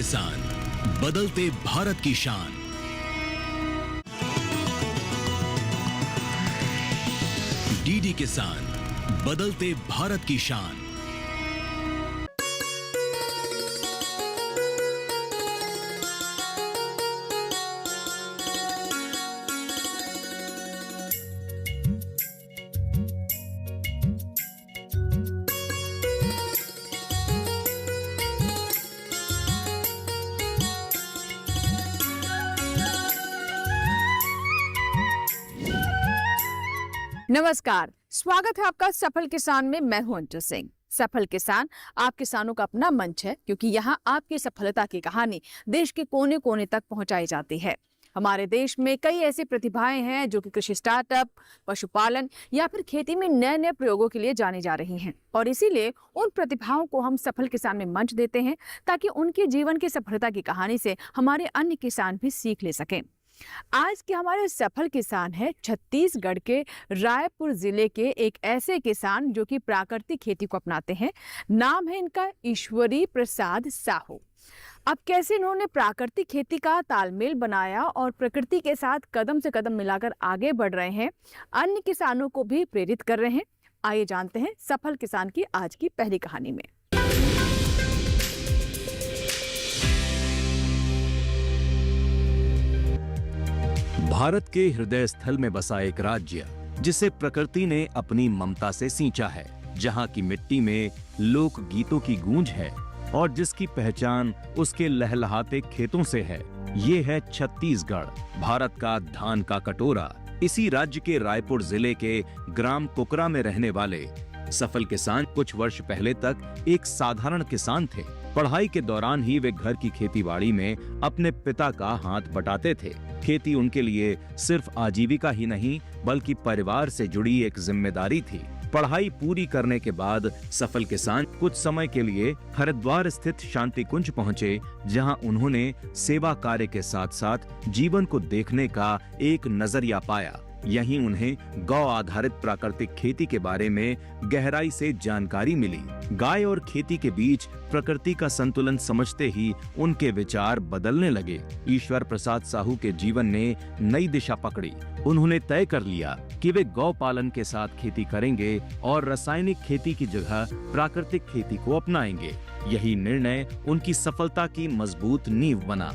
किसान, बदलते भारत की शान। डीडी किसान, बदलते भारत की शान। नमस्कार, स्वागत है आपका सफल किसान में। मैं हूं अंजू सिंह। सफल किसान आप किसानों का अपना मंच है, क्योंकि यहां आपकी सफलता की कहानी देश के कोने कोने तक पहुंचाई जाती है। हमारे देश में कई ऐसी प्रतिभाएं हैं जो कि कृषि स्टार्टअप, पशुपालन या फिर खेती में नए नए प्रयोगों के लिए जानी जा रही हैं, और इसीलिए उन प्रतिभाओं को हम सफल किसान में मंच देते हैं, ताकि उनके जीवन की सफलता की कहानी से हमारे अन्य किसान भी सीख ले सकें। आज के हमारे सफल किसान है छत्तीसगढ़ के रायपुर जिले के एक ऐसे किसान जो कि प्राकृतिक खेती को अपनाते हैं। नाम है इनका ईश्वरी प्रसाद साहू। अब कैसे इन्होंने प्राकृतिक खेती का तालमेल बनाया और प्रकृति के साथ कदम से कदम मिलाकर आगे बढ़ रहे हैं, अन्य किसानों को भी प्रेरित कर रहे हैं। आइए जानते हैं सफल किसान की आज की पहली कहानी में। भारत के हृदय स्थल में बसा एक राज्य, जिसे प्रकृति ने अपनी ममता से सींचा है, जहां की मिट्टी में लोक गीतों की गूंज है और जिसकी पहचान उसके लहलहाते खेतों से है। ये है छत्तीसगढ़, भारत का धान का कटोरा। इसी राज्य के रायपुर जिले के ग्राम कुकरा में रहने वाले सफल किसान कुछ वर्ष पहले तक एक साधारण किसान थे। पढ़ाई के दौरान ही वे घर की खेतीबाड़ी में अपने पिता का हाथ बटाते थे। खेती उनके लिए सिर्फ आजीविका ही नहीं, बल्कि परिवार से जुड़ी एक जिम्मेदारी थी। पढ़ाई पूरी करने के बाद सफल किसान कुछ समय के लिए हरिद्वार स्थित शांति कुंज पहुंचे, जहां उन्होंने सेवा कार्य के साथ साथ जीवन को देखने का एक नजरिया पाया। यहीं उन्हें गौ आधारित प्राकृतिक खेती के बारे में गहराई से जानकारी मिली। गाय और खेती के बीच प्रकृति का संतुलन समझते ही उनके विचार बदलने लगे। ईश्वर प्रसाद साहू के जीवन ने नई दिशा पकड़ी। उन्होंने तय कर लिया कि वे गौ पालन के साथ खेती करेंगे और रासायनिक खेती की जगह प्राकृतिक खेती को अपनाएंगे। यही निर्णय उनकी सफलता की मजबूत नींव बना।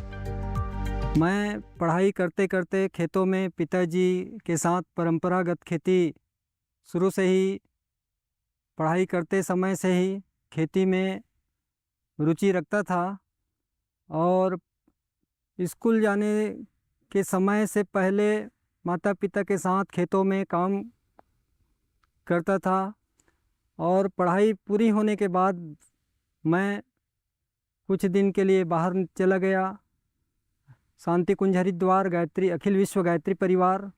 मैं पढ़ाई करते करते खेतों में पिताजी के साथ परंपरागत खेती शुरू से ही, पढ़ाई करते समय से ही खेती में रुचि रखता था, और स्कूल जाने के समय से पहले माता पिता के साथ खेतों में काम करता था। और पढ़ाई पूरी होने के बाद मैं कुछ दिन के लिए बाहर चला गया। शांति कुंज हरिद्वार गायत्री अखिल विश्व गायत्री परिवार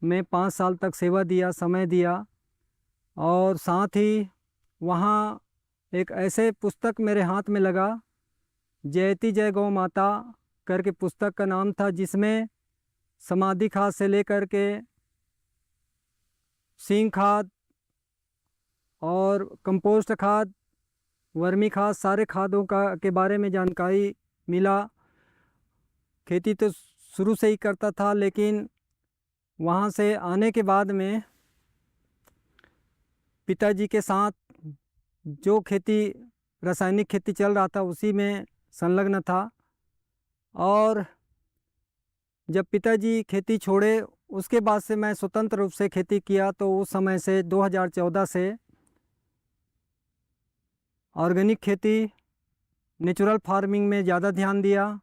में 5 साल तक सेवा दिया, समय दिया। और साथ ही वहाँ एक ऐसे पुस्तक मेरे हाथ में लगा, जयती जय गौ माता करके पुस्तक का नाम था, जिसमें समाधि खाद से लेकर के सींग खाद और कंपोस्ट खाद, वर्मी खाद, सारे खादों के बारे में जानकारी मिला। खेती तो शुरू से ही करता था, लेकिन वहाँ से आने के बाद में पिताजी के साथ जो खेती, रासायनिक खेती चल रहा था, उसी में संलग्न था। और जब पिताजी खेती छोड़े, उसके बाद से मैं स्वतंत्र रूप से खेती किया। तो उस समय से 2014 से ऑर्गेनिक खेती, नेचुरल फार्मिंग में ज़्यादा ध्यान दिया,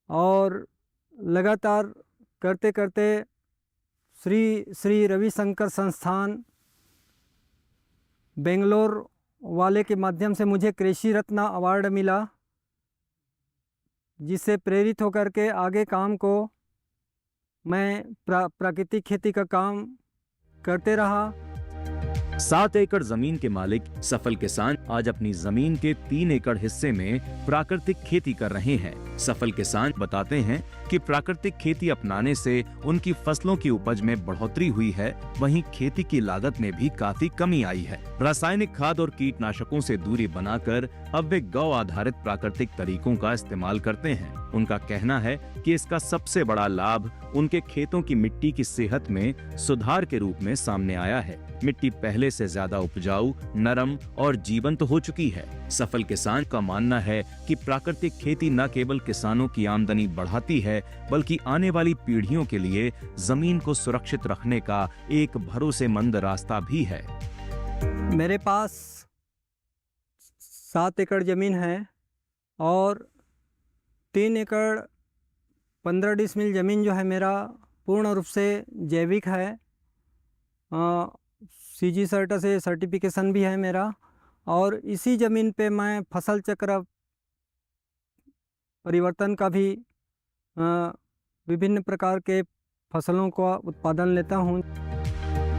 और लगातार करते करते श्री रविशंकर संस्थान बेंगलोर वाले के माध्यम से मुझे कृषि रत्न अवार्ड मिला, जिससे प्रेरित होकर के आगे काम को मैं प्राकृतिक खेती का काम करते रहा। 7 एकड़ जमीन के मालिक सफल किसान आज अपनी जमीन के 3 एकड़ हिस्से में प्राकृतिक खेती कर रहे हैं। सफल किसान बताते हैं कि प्राकृतिक खेती अपनाने से उनकी फसलों की उपज में बढ़ोतरी हुई है, वहीं खेती की लागत में भी काफी कमी आई है। रासायनिक खाद और कीटनाशकों से दूरी बनाकर अब वे गौ आधारित प्राकृतिक तरीकों का इस्तेमाल करते हैं। उनका कहना है कि इसका सबसे बड़ा लाभ उनके खेतों की मिट्टी की सेहत में सुधार के रूप में सामने आया है। मिट्टी पहले से ज्यादा उपजाऊ, नरम और जीवंत हो चुकी है। सफल किसान का मानना है कि प्राकृतिक खेती न केवल किसानों की आमदनी बढ़ाती है, बल्कि आने वाली पीढ़ियों के लिए जमीन को सुरक्षित रखने का एक भरोसेमंद रास्ता भी है। मेरे पास 7 एकड़ ज़मीन है और 3 एकड़ 15 डिसमिल ज़मीन जो है मेरा पूर्ण रूप से जैविक है। CG सर्टा से सर्टिफिकेशन भी है मेरा, और इसी ज़मीन पे मैं फसल चक्र परिवर्तन का भी विभिन्न प्रकार के फसलों का उत्पादन लेता हूँ।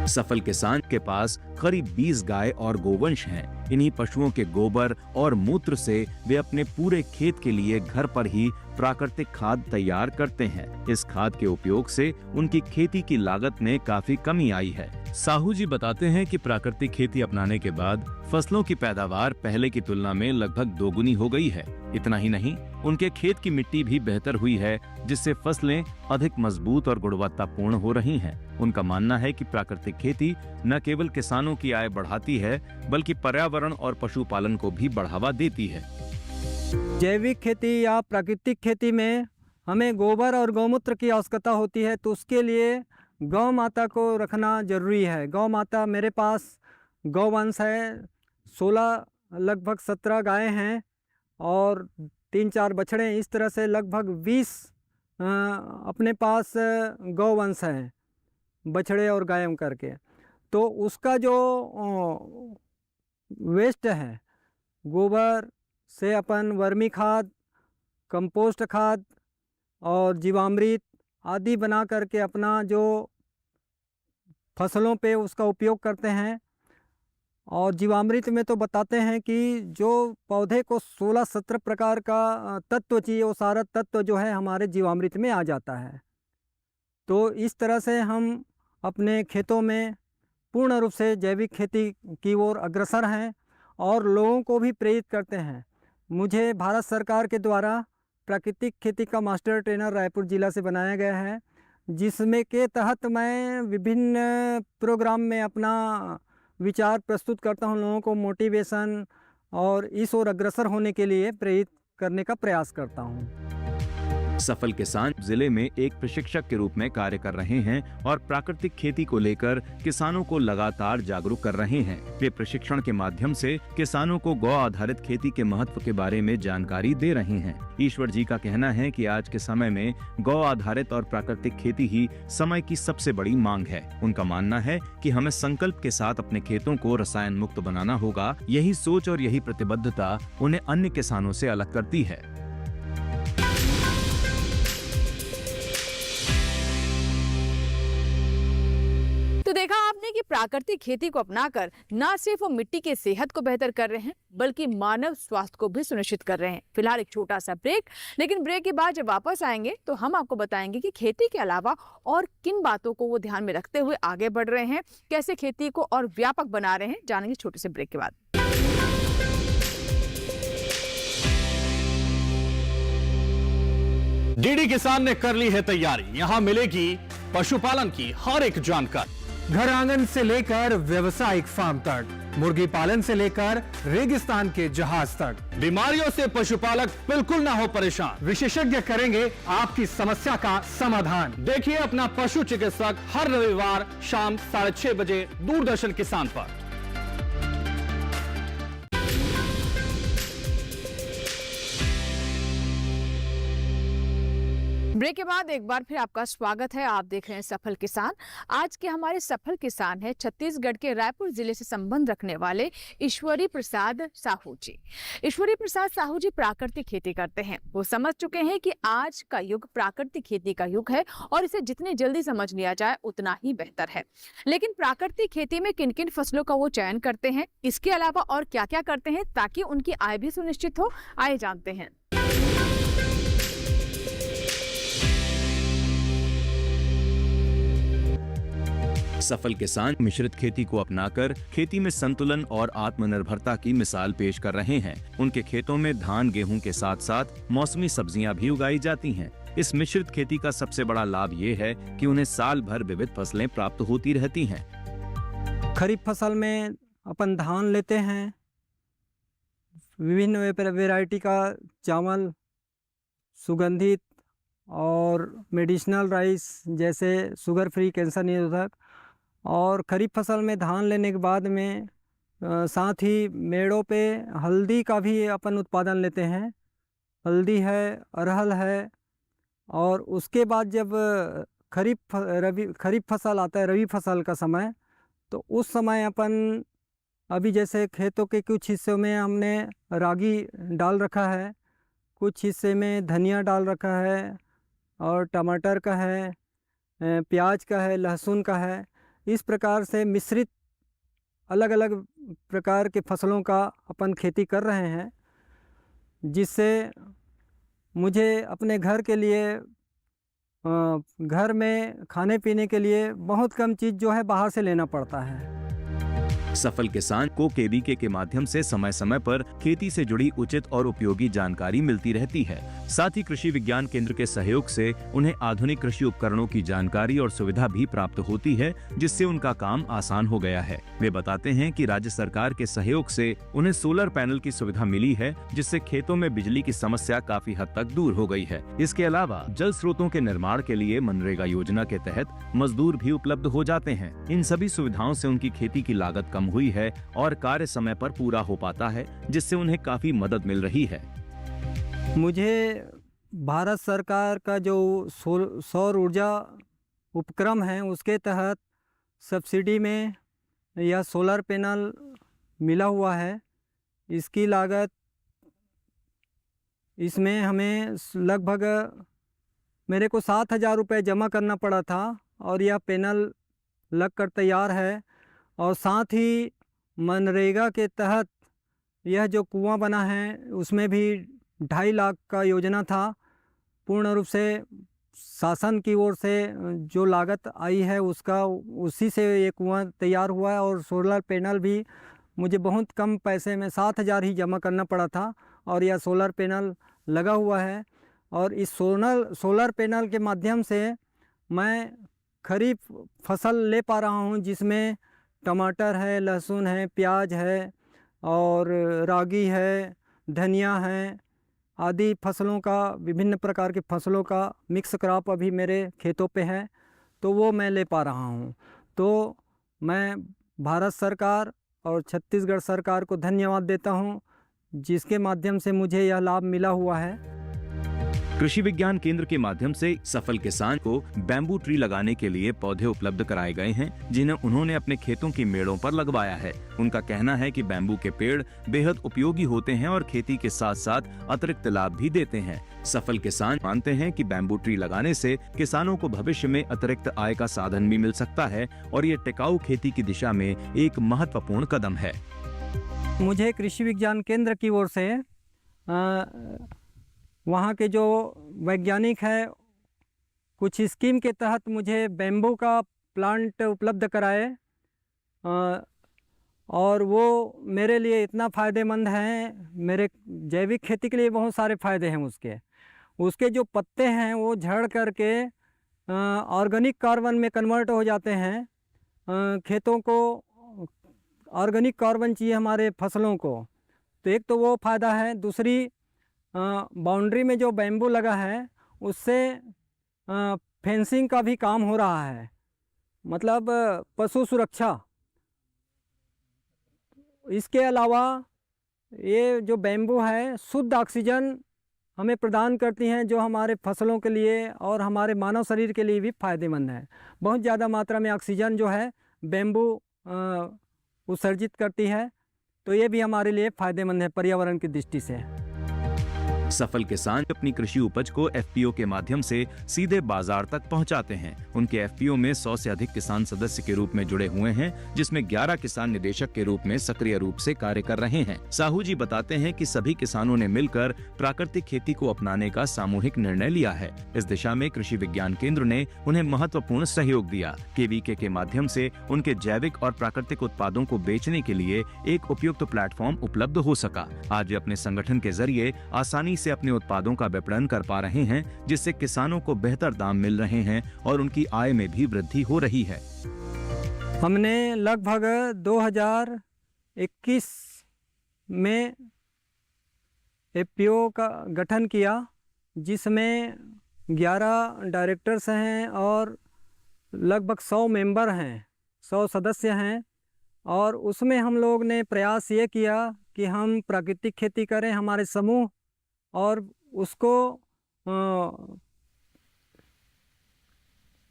सफल किसान के पास करीब 20 गाय और गोवंश हैं। इन्हीं पशुओं के गोबर और मूत्र से वे अपने पूरे खेत के लिए घर पर ही प्राकृतिक खाद तैयार करते हैं। इस खाद के उपयोग से उनकी खेती की लागत में काफी कमी आई है। साहू जी बताते हैं कि प्राकृतिक खेती अपनाने के बाद फसलों की पैदावार पहले की तुलना में लगभग दोगुनी हो गई है। इतना ही नहीं, उनके खेत की मिट्टी भी बेहतर हुई है, जिससे फसलें अधिक मजबूत और गुणवत्तापूर्ण हो रही हैं। उनका मानना है कि प्राकृतिक खेती न केवल किसानों की आय बढ़ाती है, बल्कि पर्यावरण और पशुपालन को भी बढ़ावा देती है। जैविक खेती या प्राकृतिक खेती में हमें गोबर और गौमूत्र की आवश्यकता होती है, तो उसके लिए गौ माता को रखना जरूरी है। गौ माता, मेरे पास गौवंश है, 16 लगभग 17 गायें हैं और 3-4 बछड़े। इस तरह से लगभग 20 अपने पास गौवंश हैं, बछड़े और गायों करके। तो उसका जो वेस्ट है, गोबर से अपन वर्मी खाद, कंपोस्ट खाद और जीवामृत आदि बना करके अपना जो फसलों पे उसका उपयोग करते हैं। और जीवामृत में तो बताते हैं कि जो पौधे को 16-17 प्रकार का तत्व चाहिए, वो सारा तत्व जो है हमारे जीवामृत में आ जाता है। तो इस तरह से हम अपने खेतों में पूर्ण रूप से जैविक खेती की ओर अग्रसर हैं और लोगों को भी प्रेरित करते हैं। मुझे भारत सरकार के द्वारा प्राकृतिक खेती का मास्टर ट्रेनर रायपुर जिला से बनाया गया है, जिसमें के तहत मैं विभिन्न प्रोग्राम में अपना विचार प्रस्तुत करता हूं, लोगों को मोटिवेशन और इस ओर अग्रसर होने के लिए प्रेरित करने का प्रयास करता हूं। सफल किसान जिले में एक प्रशिक्षक के रूप में कार्य कर रहे हैं और प्राकृतिक खेती को लेकर किसानों को लगातार जागरूक कर रहे हैं। वे प्रशिक्षण के माध्यम से किसानों को गौ आधारित खेती के महत्व के बारे में जानकारी दे रहे हैं। ईश्वर जी का कहना है कि आज के समय में गौ आधारित और प्राकृतिक खेती ही समय की सबसे बड़ी मांग है। उनका मानना है कि हमें संकल्प के साथ अपने खेतों को रसायन मुक्त बनाना होगा। यही सोच और यही प्रतिबद्धता उन्हें अन्य किसानों से अलग करती है। तो देखा आपने कि प्राकृतिक खेती को अपनाकर न सिर्फ वो मिट्टी की सेहत को बेहतर कर रहे हैं, बल्कि मानव स्वास्थ्य को भी सुनिश्चित कर रहे हैं। फिलहाल एक छोटा सा ब्रेक, लेकिन ब्रेक के बाद जब वापस आएंगे तो हम आपको बताएंगे कि खेती के अलावा और किन बातों को वो ध्यान में रखते हुए आगे बढ़ रहे हैं, कैसे खेती को और व्यापक बना रहे हैं, जानेंगे छोटे से ब्रेक के बाद। डीडी किसान ने कर ली है तैयारी। यहाँ मिलेगी पशुपालन की हर एक जानकारी, घर आंगन से लेकर व्यवसायिक फार्म तक, मुर्गी पालन से लेकर रेगिस्तान के जहाज तक। बीमारियों से पशुपालक बिल्कुल ना हो परेशान। विशेषज्ञ करेंगे आपकी समस्या का समाधान। देखिए अपना पशु चिकित्सक हर रविवार शाम 6:30 बजे दूरदर्शन किसान पर। ब्रेक के बाद एक बार फिर आपका स्वागत है। आप देख रहे हैं सफल किसान। आज के हमारे सफल किसान हैं छत्तीसगढ़ के रायपुर जिले से संबंध रखने वाले ईश्वरी प्रसाद साहू जी। ईश्वरी प्रसाद साहू जी प्राकृतिक खेती करते हैं। वो समझ चुके हैं कि आज का युग प्राकृतिक खेती का युग है और इसे जितनी जल्दी समझ लिया जाए उतना ही बेहतर है। लेकिन प्राकृतिक खेती में किन किन फसलों का वो चयन करते हैं, इसके अलावा और क्या क्या करते हैं ताकि उनकी आय भी सुनिश्चित हो, आइए जानते हैं। सफल किसान मिश्रित खेती को अपनाकर खेती में संतुलन और आत्मनिर्भरता की मिसाल पेश कर रहे हैं। उनके खेतों में धान गेहूं के साथ साथ मौसमी सब्जियां भी उगाई जाती हैं। इस मिश्रित खेती का सबसे बड़ा लाभ ये है कि उन्हें साल भर विविध फसलें प्राप्त होती रहती हैं। खरीफ फसल में अपन धान लेते हैं, विभिन्न वैरायटी का चावल, सुगंधित और मेडिसिनल राइस जैसे शुगर फ्री, कैंसर निरोधक। और खरीफ फसल में धान लेने के बाद में साथ ही मेड़ों पे हल्दी का भी अपन उत्पादन लेते हैं। हल्दी है, अरहर है। और उसके बाद जब खरीफ फसल आता है, रबी फसल का समय, तो उस समय अपन अभी जैसे खेतों के कुछ हिस्सों में हमने रागी डाल रखा है, कुछ हिस्से में धनिया डाल रखा है, और टमाटर का है, प्याज का है, लहसुन का है। इस प्रकार से मिश्रित अलग अलग प्रकार के फसलों का अपन खेती कर रहे हैं, जिससे मुझे अपने घर के लिए घर में खाने पीने के लिए बहुत कम चीज़ जो है बाहर से लेना पड़ता है। सफल किसान को केवीके के माध्यम से समय समय पर खेती से जुड़ी उचित और उपयोगी जानकारी मिलती रहती है। साथ ही कृषि विज्ञान केंद्र के सहयोग से उन्हें आधुनिक कृषि उपकरणों की जानकारी और सुविधा भी प्राप्त होती है, जिससे उनका काम आसान हो गया है। वे बताते हैं कि राज्य सरकार के सहयोग से उन्हें सोलर पैनल की सुविधा मिली है, जिससे खेतों में बिजली की समस्या काफी हद तक दूर हो गई है। इसके अलावा जल स्रोतों के निर्माण के लिए मनरेगा योजना के तहत मजदूर भी उपलब्ध हो जाते हैं। इन सभी सुविधाओं से उनकी खेती की लागत कम हुई है और कार्य समय पर पूरा हो पाता है, जिससे उन्हें काफी मदद मिल रही है। मुझे भारत सरकार का जो सौर ऊर्जा उपक्रम है, उसके तहत सब्सिडी में यह सोलर पैनल मिला हुआ है। इसकी लागत, इसमें हमें लगभग मेरे को 7,000 रुपये जमा करना पड़ा था, और यह पैनल लगकर तैयार है। और साथ ही मनरेगा के तहत यह जो कुआं बना है, उसमें भी 2.5 लाख का योजना था। पूर्ण रूप से शासन की ओर से जो लागत आई है उसका, उसी से ये कुआं तैयार हुआ है। और सोलर पैनल भी मुझे बहुत कम पैसे में 7,000 ही जमा करना पड़ा था, और यह सोलर पैनल लगा हुआ है। और इस सोलर पैनल के माध्यम से मैं खरीफ फसल ले पा रहा हूँ, जिसमें टमाटर है, लहसुन है, प्याज है, और रागी है, धनिया है, आदि फसलों का, विभिन्न प्रकार के फसलों का मिक्स क्रॉप अभी मेरे खेतों पे है, तो वो मैं ले पा रहा हूँ। तो मैं भारत सरकार और छत्तीसगढ़ सरकार को धन्यवाद देता हूँ, जिसके माध्यम से मुझे यह लाभ मिला हुआ है। कृषि विज्ञान केंद्र के माध्यम से सफल किसान को बैम्बू ट्री लगाने के लिए पौधे उपलब्ध कराए गए हैं, जिन्हें उन्होंने अपने खेतों की मेड़ों पर लगवाया है। उनका कहना है कि बैम्बू के पेड़ बेहद उपयोगी होते हैं और खेती के साथ साथ अतिरिक्त लाभ भी देते हैं। सफल किसान मानते हैं कि बैम्बू ट्री लगाने से किसानों को भविष्य में अतिरिक्त आय का साधन भी मिल सकता है, और ये टिकाऊ खेती की दिशा में एक महत्वपूर्ण कदम है। मुझे कृषि विज्ञान केंद्र की ओर से वहाँ के जो वैज्ञानिक है, कुछ स्कीम के तहत मुझे बैम्बू का प्लांट उपलब्ध कराए, और वो मेरे लिए इतना फ़ायदेमंद है। मेरे जैविक खेती के लिए बहुत सारे फ़ायदे हैं उसके जो पत्ते हैं वो झड़ करके ऑर्गेनिक कार्बन में कन्वर्ट हो जाते हैं। खेतों को ऑर्गेनिक कार्बन चाहिए हमारे फसलों को, तो एक तो वो फ़ायदा है। दूसरी, बाउंड्री में जो बैम्बू लगा है उससे फेंसिंग का भी काम हो रहा है, मतलब पशु सुरक्षा। इसके अलावा ये जो बैम्बू है शुद्ध ऑक्सीजन हमें प्रदान करती हैं, जो हमारे फसलों के लिए और हमारे मानव शरीर के लिए भी फ़ायदेमंद है। बहुत ज़्यादा मात्रा में ऑक्सीजन जो है बैम्बू उत्सर्जित करती है, तो ये भी हमारे लिए फ़ायदेमंद है पर्यावरण की दृष्टि से। सफल किसान अपनी कृषि उपज को एफपीओ के माध्यम से सीधे बाजार तक पहुंचाते हैं। उनके एफपीओ में 100 से अधिक किसान सदस्य के रूप में जुड़े हुए हैं, जिसमें 11 किसान निदेशक के रूप में सक्रिय रूप से कार्य कर रहे हैं। साहू जी बताते हैं कि सभी किसानों ने मिलकर प्राकृतिक खेती को अपनाने का सामूहिक निर्णय लिया है। इस दिशा में कृषि विज्ञान केंद्र ने उन्हें महत्वपूर्ण सहयोग दिया। केवीके के माध्यम से उनके जैविक और प्राकृतिक उत्पादों को बेचने के लिए एक उपयुक्त प्लेटफॉर्म उपलब्ध हो सका। आज वे अपने संगठन के जरिए आसानी से अपने उत्पादों का विपणन कर पा रहे हैं, जिससे किसानों को बेहतर दाम मिल रहे हैं और उनकी आय में भी वृद्धि हो रही है। हमने लगभग 2021 में एफपीओ का गठन किया, जिसमें 11 डायरेक्टर्स हैं और लगभग 100 मेंबर हैं, 100 सदस्य हैं। और उसमें हम लोग ने प्रयास ये किया कि हम प्राकृतिक खेती करें हमारे समूह, और उसको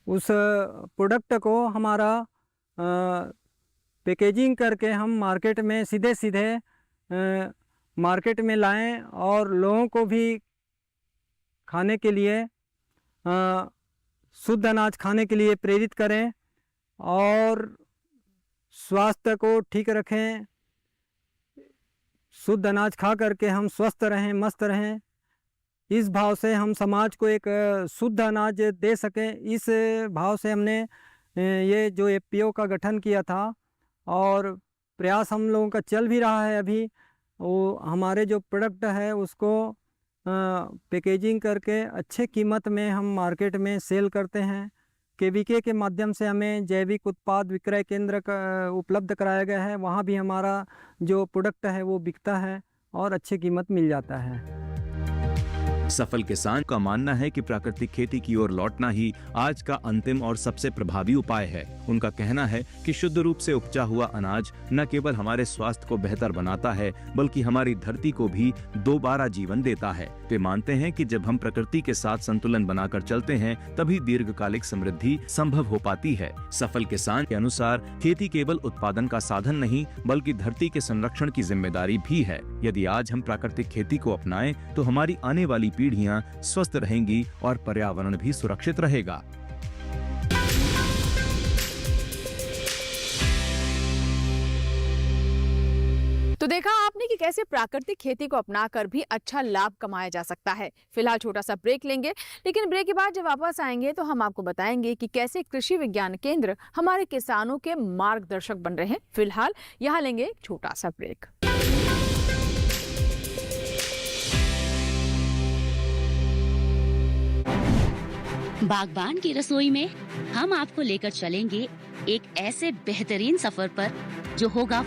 उस प्रोडक्ट को हमारा पैकेजिंग करके हम मार्केट में सीधे मार्केट में लाएं और लोगों को भी खाने के लिए शुद्ध अनाज खाने के लिए प्रेरित करें और स्वास्थ्य को ठीक रखें। शुद्ध अनाज खा करके हम स्वस्थ रहें, मस्त रहें। इस भाव से हम समाज को एक शुद्ध अनाज दे सकें, इस भाव से हमने ये जो एफपीओ का गठन किया था। और प्रयास हम लोगों का चल भी रहा है। अभी वो हमारे जो प्रोडक्ट है उसको पैकेजिंग करके अच्छे कीमत में हम मार्केट में सेल करते हैं। केवीके के माध्यम से हमें जैविक उत्पाद विक्रय केंद्र का उपलब्ध कराया गया है। वहाँ भी हमारा जो प्रोडक्ट है वो बिकता है और अच्छी कीमत मिल जाता है। सफल किसान का मानना है कि प्राकृतिक खेती की ओर लौटना ही आज का अंतिम और सबसे प्रभावी उपाय है। उनका कहना है कि शुद्ध रूप से उपजा हुआ अनाज न केवल हमारे स्वास्थ्य को बेहतर बनाता है, बल्कि हमारी धरती को भी दोबारा जीवन देता है। वे मानते हैं कि जब हम प्रकृति के साथ संतुलन बनाकर चलते हैं, तभी दीर्घकालिक समृद्धि संभव हो पाती है। सफल किसान के अनुसार खेती केवल उत्पादन का साधन नहीं, बल्कि धरती के संरक्षण की जिम्मेदारी भी है। यदि आज हम प्राकृतिक खेती को अपनाएं, तो हमारी आने वाली पीढ़ियां स्वस्थ रहेंगी और पर्यावरण भी सुरक्षित रहेगा। तो देखा आपने कि कैसे प्राकृतिक खेती को अपनाकर भी अच्छा लाभ कमाया जा सकता है। फिलहाल छोटा सा ब्रेक लेंगे, लेकिन ब्रेक के बाद जब वापस आएंगे तो हम आपको बताएंगे कि कैसे कृषि विज्ञान केंद्र हमारे किसानों के मार्गदर्शक बन रहे हैं। फिलहाल यहाँ लेंगे एक छोटा सा ब्रेक। बागबान की रसोई में हम आपको लेकर चलेंगे एक ऐसे बेहतरीन सफर पर जो होगा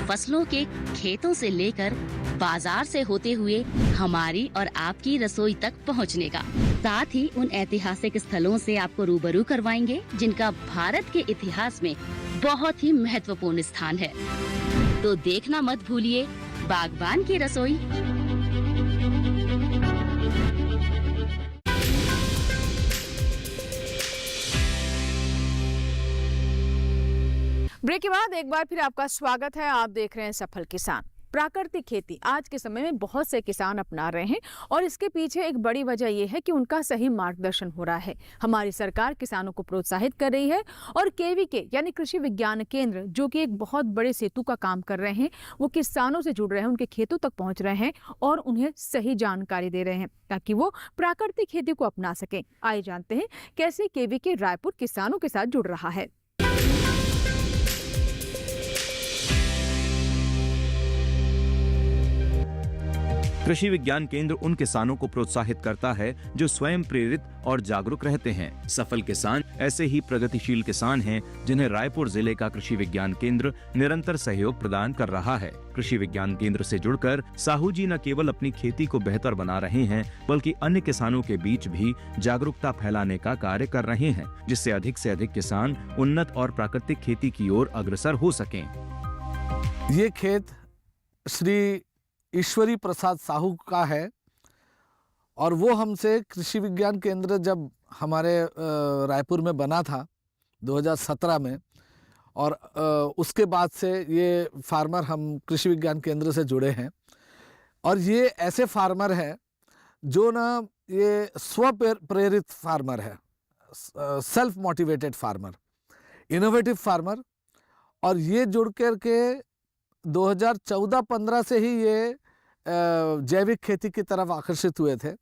फसलों के खेतों से लेकर बाजार से होते हुए हमारी और आपकी रसोई तक पहुंचने का। साथ ही उन ऐतिहासिक स्थलों से आपको रूबरू करवाएंगे जिनका भारत के इतिहास में बहुत ही महत्वपूर्ण स्थान है। तो देखना मत भूलिए बागबान की रसोई। ब्रेक के बाद एक बार फिर आपका स्वागत है। आप देख रहे हैं सफल किसान। प्राकृतिक खेती आज के समय में बहुत से किसान अपना रहे हैं और इसके पीछे एक बड़ी वजह यह है कि उनका सही मार्गदर्शन हो रहा है। हमारी सरकार किसानों को प्रोत्साहित कर रही है और केवीके यानी कृषि विज्ञान केंद्र, जो कि एक बहुत बड़े सेतु का काम कर रहे हैं, वो किसानों से जुड़ रहे हैं, उनके खेतों तक पहुंच रहे हैं और उन्हें सही जानकारी दे रहे हैं ताकि वो प्राकृतिक खेती को अपना सकें। आइए जानते हैं कैसे केवीके रायपुर किसानों के साथ जुड़ रहा है। कृषि विज्ञान केंद्र उन किसानों को प्रोत्साहित करता है जो स्वयं प्रेरित और जागरूक रहते हैं। सफल किसान ऐसे ही प्रगतिशील किसान हैं जिन्हें रायपुर जिले का कृषि विज्ञान केंद्र निरंतर सहयोग प्रदान कर रहा है। कृषि विज्ञान केंद्र से जुड़कर साहू जी न केवल अपनी खेती को बेहतर बना रहे हैं, बल्कि अन्य किसानों के बीच भी जागरूकता फैलाने का कार्य कर रहे हैं, जिससे अधिक से अधिक किसान उन्नत और प्राकृतिक खेती की ओर अग्रसर हो सकें। ये खेत श्री ईश्वरी प्रसाद साहू का है और वो हमसे कृषि विज्ञान केंद्र जब हमारे रायपुर में बना था 2017 में, और उसके बाद से ये फार्मर हम कृषि विज्ञान केंद्र से जुड़े हैं। और ये ऐसे फार्मर हैं जो ना ये स्व प्रेरित फार्मर है, self motivated farmer, innovative farmer. और ये जुड़ कर के 2014-15 से ही ये जैविक खेती की तरफ आकर्षित हुए थे।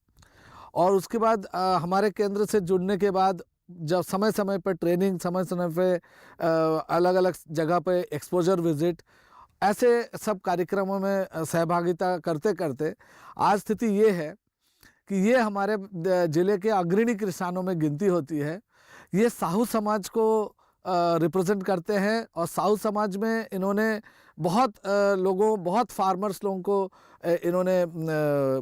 और उसके बाद हमारे केंद्र से जुड़ने के बाद जब समय समय पर ट्रेनिंग, समय समय पे अलग अलग जगह पे एक्सपोजर विजिट, ऐसे सब कार्यक्रमों में सहभागिता करते करते आज स्थिति ये है कि ये हमारे ज़िले के अग्रणी किसानों में गिनती होती है। ये साहू समाज को रिप्रेजेंट करते हैं और साहू समाज में इन्होंने बहुत लोगों, बहुत फार्मर्स लोगों को इन्होंने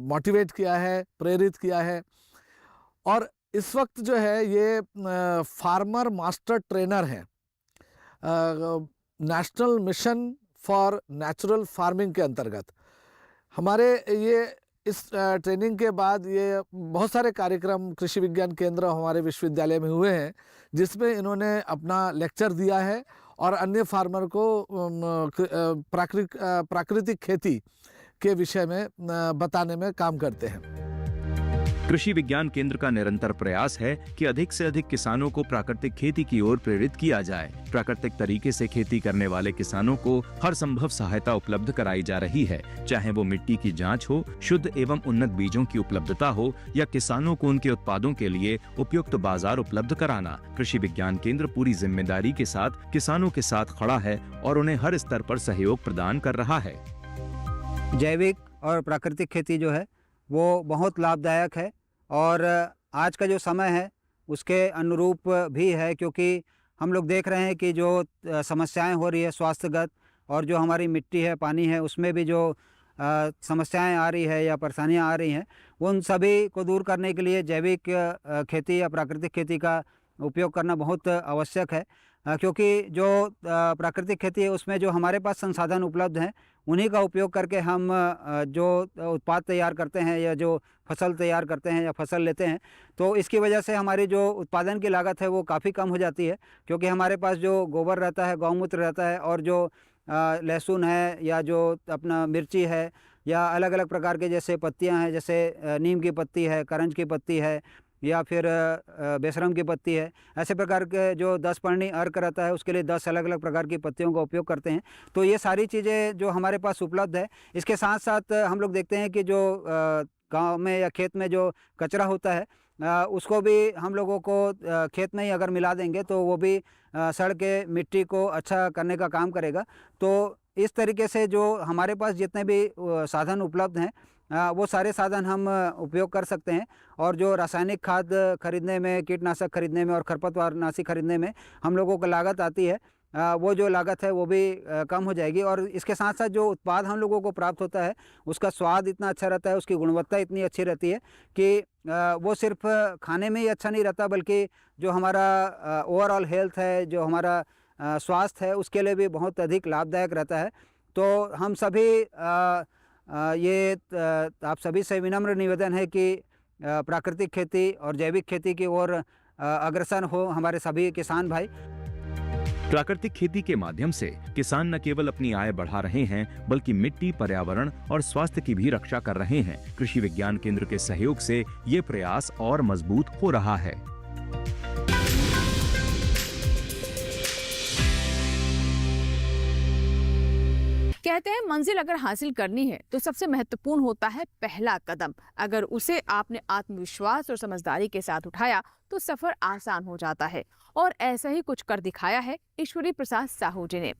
मोटिवेट किया है, प्रेरित किया है। और इस वक्त जो है ये फार्मर मास्टर ट्रेनर हैं national mission for natural farming के अंतर्गत। हमारे ये इस ट्रेनिंग के बाद ये बहुत सारे कार्यक्रम कृषि विज्ञान केंद्र हमारे विश्वविद्यालय में हुए हैं, जिसमें इन्होंने अपना लेक्चर दिया है और अन्य फार्मर को प्राकृतिक खेती के विषय में बताने में काम करते हैं। कृषि विज्ञान केंद्र का निरंतर प्रयास है कि अधिक से अधिक किसानों को प्राकृतिक खेती की ओर प्रेरित किया जाए। प्राकृतिक तरीके से खेती करने वाले किसानों को हर संभव सहायता उपलब्ध कराई जा रही है, चाहे वो मिट्टी की जांच हो, शुद्ध एवं उन्नत बीजों की उपलब्धता हो या किसानों को उनके उत्पादों के लिए उपयुक्त बाजार उपलब्ध कराना। कृषि विज्ञान केंद्र पूरी जिम्मेदारी के साथ किसानों के साथ खड़ा है और उन्हें हर स्तर पर सहयोग प्रदान कर रहा है। जैविक और प्राकृतिक खेती जो है वो बहुत लाभदायक है और आज का जो समय है उसके अनुरूप भी है, क्योंकि हम लोग देख रहे हैं कि जो समस्याएं हो रही है स्वास्थ्यगत, और जो हमारी मिट्टी है, पानी है, उसमें भी जो समस्याएं आ रही है या परेशानियां आ रही हैं, उन सभी को दूर करने के लिए जैविक खेती या प्राकृतिक खेती का उपयोग करना बहुत आवश्यक है। क्योंकि जो प्राकृतिक खेती है उसमें जो हमारे पास संसाधन उपलब्ध हैं उन्हीं का उपयोग करके हम जो उत्पाद तैयार करते हैं या जो फसल तैयार करते हैं या फसल लेते हैं, तो इसकी वजह से हमारी जो उत्पादन की लागत है वो काफ़ी कम हो जाती है। क्योंकि हमारे पास जो गोबर रहता है, गौमूत्र रहता है, और जो लहसुन है या जो अपना मिर्ची है या अलग अलग प्रकार के जैसे पत्तियां हैं, जैसे नीम की पत्ती है, करंज की पत्ती है या फिर बेशरम की पत्ती है, ऐसे प्रकार के जो 10 पर्णी अर्क रहता है उसके लिए 10 अलग अलग प्रकार की पत्तियों का उपयोग करते हैं। तो ये सारी चीज़ें जो हमारे पास उपलब्ध है, इसके साथ साथ हम लोग देखते हैं कि जो गांव में या खेत में जो कचरा होता है उसको भी हम लोगों को खेत में ही अगर मिला देंगे तो वो भी सड़ के मिट्टी को अच्छा करने का काम करेगा। तो इस तरीके से जो हमारे पास जितने भी साधन उपलब्ध हैं वो सारे साधन हम उपयोग कर सकते हैं। और जो रासायनिक खाद खरीदने में, कीटनाशक खरीदने में और खरपतवारनाशी खरीदने में हम लोगों को लागत आती है, वो जो लागत है वो भी कम हो जाएगी। और इसके साथ साथ जो उत्पाद हम लोगों को प्राप्त होता है उसका स्वाद इतना अच्छा रहता है, उसकी गुणवत्ता इतनी अच्छी रहती है कि वो सिर्फ खाने में ही अच्छा नहीं रहता, बल्कि जो हमारा ओवरऑल हेल्थ है, जो हमारा स्वास्थ्य है, उसके लिए भी बहुत अधिक लाभदायक रहता है। तो हम सभी ये आप सभी से विनम्र निवेदन है कि प्राकृतिक खेती और जैविक खेती की ओर अग्रसर हो हमारे सभी किसान भाई। प्राकृतिक खेती के माध्यम से किसान न केवल अपनी आय बढ़ा रहे हैं, बल्कि मिट्टी, पर्यावरण और स्वास्थ्य की भी रक्षा कर रहे हैं। कृषि विज्ञान केंद्र के सहयोग से ये प्रयास और मजबूत हो रहा है। कहते हैं मंजिल अगर हासिल करनी है तो सबसे महत्वपूर्ण होता है पहला कदम। अगर उसे आपने आत्मविश्वास और समझदारी के साथ उठाया तो सफर आसान हो जाता है, और ऐसा ही कुछ कर दिखाया है ईश्वरी प्रसाद साहू जी ने।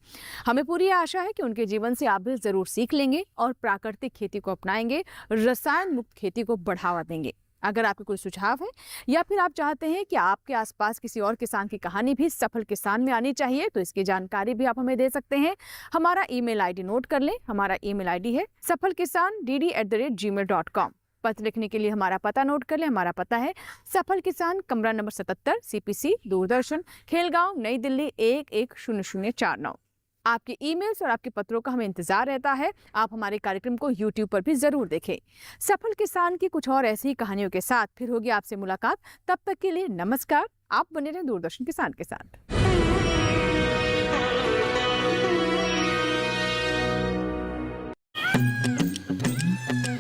हमें पूरी आशा है कि उनके जीवन से आप भी जरूर सीख लेंगे और प्राकृतिक खेती को अपनाएंगे, रसायन मुक्त खेती को बढ़ावा देंगे। अगर आपके कोई सुझाव है या फिर आप चाहते हैं कि आपके आसपास किसी और किसान की कहानी भी सफल किसान में आनी चाहिए, तो इसकी जानकारी भी आप हमें दे सकते हैं। हमारा ईमेल आईडी नोट कर लें। हमारा ईमेल आईडी है safalkisan@gmail.com। पत्र लिखने के लिए हमारा पता नोट कर लें। हमारा पता है सफल किसान, कमरा नंबर 77, CPC, दूरदर्शन, खेलगांव, नई दिल्ली 110049। आपके ईमेल्स और आपके पत्रों का हमें इंतजार रहता है। आप हमारे कार्यक्रम को YouTube पर भी जरूर देखें। सफल किसान की कुछ और ऐसी कहानियों के साथ फिर होगी आपसे मुलाकात। तब तक के लिए नमस्कार। आप बने रहें दूरदर्शन किसान के साथ।